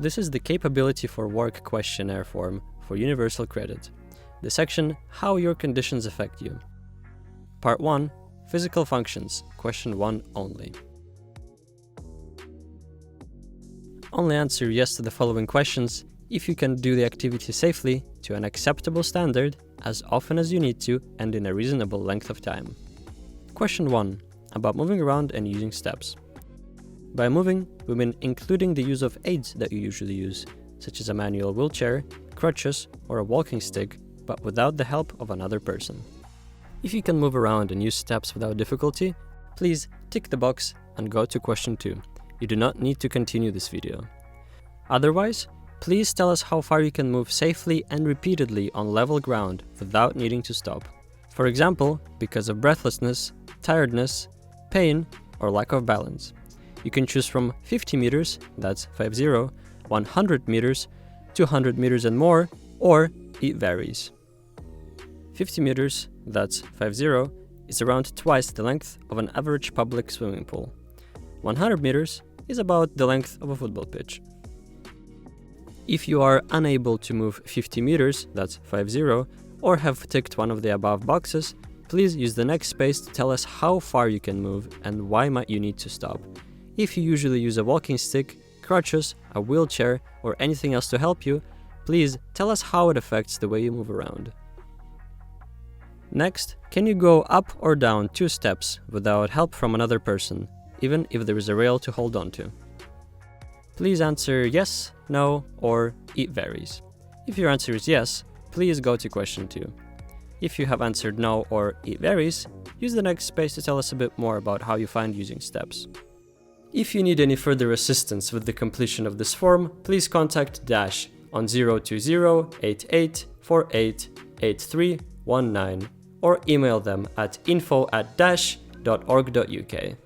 This is the Capability for Work questionnaire form for Universal Credit. The section How your conditions affect you. Part 1. Physical functions, question 1 only. Only answer yes to the following questions if you can do the activity safely to an acceptable standard as often as you need to and in a reasonable length of time. Question 1. About moving around and using steps. By moving, we mean including the use of aids that you usually use, such as a manual wheelchair, crutches, or a walking stick, but without the help of another person. If you can move around and use steps without difficulty, please tick the box and go to question 2. You do not need to continue this video. Otherwise, please tell us how far you can move safely and repeatedly on level ground without needing to stop. For example, because of breathlessness, tiredness, pain, or lack of balance. You can choose from 50 meters, that's 50, 100 meters, 200 meters and more, or it varies. 50 meters, that's 50, is around twice the length of an average public swimming pool. 100 meters is about the length of a football pitch. If you are unable to move 50 meters, that's 50, or have ticked one of the above boxes, please use the next space to tell us how far you can move and why might you need to stop. If you usually use a walking stick, crutches, a wheelchair, or anything else to help you, please tell us how it affects the way you move around. Next, can you go up or down 2 steps without help from another person, even if there is a rail to hold on to? Please answer yes, no, or it varies. If your answer is yes, please go to question 2. If you have answered no or it varies, use the next space to tell us a bit more about how you find using steps. If you need any further assistance with the completion of this form, please contact Dash on 020-8848-8319 or email them at info@dash.org.uk.